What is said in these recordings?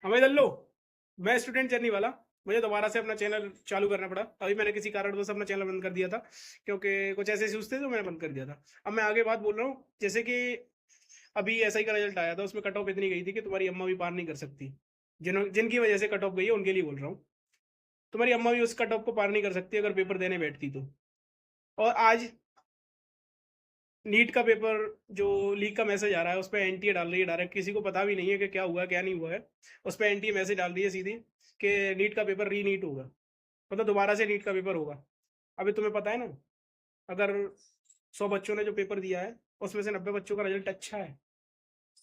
हमें दल्लो। मैं student journey वाला। मुझे दोबारा से अपना चैनल चालू करना पड़ा। अभी मैंने किसी कारणवश अपना चैनल बंद कर दिया था, क्योंकि कुछ ऐसे इश्यूज थे तो मैंने बंद कर दिया था। अब मैं आगे बात बोल रहा हूँ, जैसे कि अभी एसआई का रिजल्ट आया था, उसमें कट ऑफ इतनी गई थी कि तुम्हारी अम्मा भी पार नहीं कर सकती। जिनकी वजह से कट ऑफ गई है उनके लिए बोल रहा हूँ। तुम्हारी अम्मा भी उस कट ऑफ को पार नहीं कर सकती अगर पेपर देने बैठती तो। और आज नीट का पेपर जो लीक का मैसेज आ रहा है, उस पर एनटीए डाल रही है डायरेक्ट, किसी को पता भी नहीं है कि क्या हुआ क्या नहीं हुआ है। उस पर एनटीए मैसेज डाल रही है सीधी कि नीट का पेपर री नीट होगा, मतलब दोबारा से नीट का पेपर होगा। अभी तुम्हें पता है ना, अगर 100 बच्चों ने जो पेपर दिया है, उसमें से 90 बच्चों का रिजल्ट अच्छा है,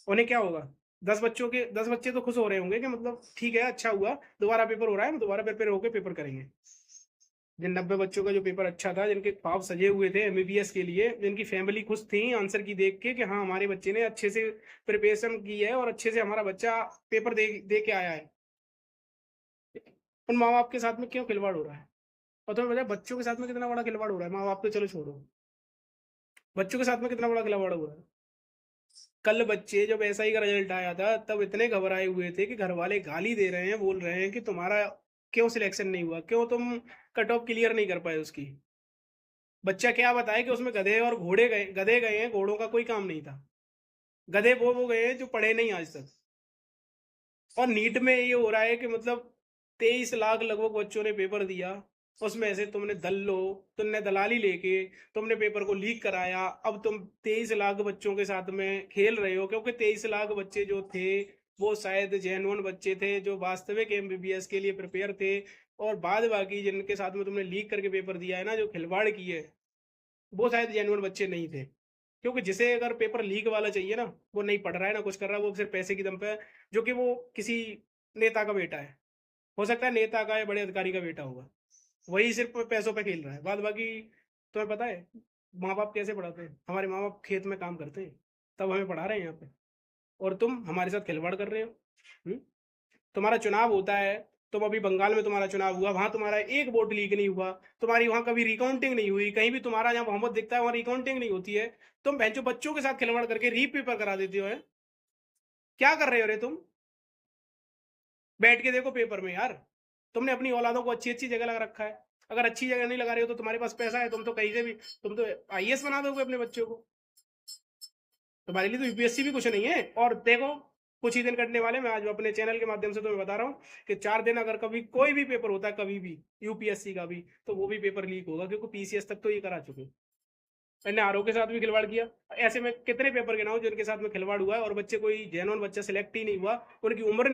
उन्हें क्या होगा? 10 बच्चे तो खुश हो रहे होंगे कि मतलब ठीक है, अच्छा हुआ, दोबारा पेपर हो रहा है, हम दोबारा प्रिपेयर होकर पेपर करेंगे। जिन 90 बच्चों का जो पेपर अच्छा था, जिनके ख्वाब सजे हुए थे एमबीबीएस के लिए, जिनकी फैमिली खुश थी आंसर की देख के कि हाँ हमारे बच्चे ने अच्छे से प्रिपरेशन की है और अच्छे से हमारा बच्चा पेपर दे के आया है, उन माँ बाप के साथ में क्यों खिलवाड़ हो रहा है? और तुम्हें पता है बच्चों के साथ में कितना बड़ा खिलवाड़ हो रहा है? माँ बाप तो चलो छोड़ो, बच्चों के साथ में कितना बड़ा खिलवाड़ हो रहा है। कल बच्चे जब एसआई का रिजल्ट आया था, तब इतने घबराए हुए थे कि घर वाले गाली दे रहे हैं, बोल रहे हैं कि तुम्हारा क्यों सिलेक्शन नहीं हुआ, क्यों तुम कट ऑफ क्लियर नहीं कर पाए उसकी। बच्चा क्या बताए कि उसमें गधे और घोड़े गए, गधे गए हैं, घोड़ों का कोई काम नहीं था। गधे वो गए हैं जो पढ़े नहीं आज तक। और नीट में ये हो रहा है कि मतलब 23 लाख लगभग बच्चों ने पेपर दिया, उसमें से तुमने तुमने दलाली लेके तुमने पेपर को लीक कराया। अब तुम 23 लाख बच्चों के साथ में खेल रहे हो, क्योंकि 23 लाख बच्चे जो थे वो शायद जेन्युइन बच्चे थे, जो वास्तविक एमबीबीएस के लिए प्रिपेयर थे। और बाद बाकी जिनके साथ में तुमने लीक करके पेपर दिया है ना, जो खिलवाड़ की है, वो शायद जेन्युइन बच्चे नहीं थे। क्योंकि जिसे अगर पेपर लीक वाला चाहिए ना, वो नहीं पढ़ रहा है ना कुछ कर रहा है, वो सिर्फ पैसे की दम पे है, जो कि वो किसी नेता का बेटा है। हो सकता है नेता का या बड़े अधिकारी का बेटा होगा, वही सिर्फ पैसों पे खेल रहा है। बाद बाकी तुम्हें पता है माँ बाप कैसे पढ़ाते हैं? हमारे माँ बाप खेत में काम करते हैं, तब हमें पढ़ा रहे हैं यहाँ पे, और तुम हमारे साथ खिलवाड़ कर रहे हो। हम्म? तुम्हारा चुनाव होता है, तुम अभी बंगाल में तुम्हारा चुनाव हुआ, वहां तुम्हारा एक वोट लीक नहीं हुआ, तुम्हारी वहां कभी रिकाउंटिंग नहीं हुई, कहीं भी तुम्हारा जहाँ मोहम्मद दिखता है वहां रिकाउंटिंग नहीं होती है। तुम बहनचो बच्चों के साथ खिलवाड़ करके री पेपर करा देते हो। क्या कर रहे हो रे तुम? बैठ के देखो पेपर में यार। तुमने अपनी औलादों को अच्छी अच्छी जगह लगा रखा है। अगर अच्छी जगह नहीं लगा रहे हो तो तुम्हारे पास पैसा है, तुम तो कहीं से भी, तुम तो आईएएस बना दोगे अपने बच्चों को। तुम्हारे लिए तो यूपीएससी भी कुछ नहीं है। और देखो, कुछ ही दिन कटने वाले, मैं आज अपने चैनल के माध्यम से तुम्हें बता रहा हूँ कि 4 दिन अगर कभी कोई भी पेपर होता है, कभी भी यूपीएससी का भी, तो वो भी पेपर लीक होगा, क्योंकि पीसीएस तक तो ये करा चुके। मैंने आरओ के साथ भी खिलवाड़ किया। ऐसे में कितने पेपर गिनाऊं जिनके साथ में खिलवाड़ हुआ है और बच्चे, कोई जेन्युइन बच्चा सिलेक्ट ही नहीं हुआ, उनकी उम्र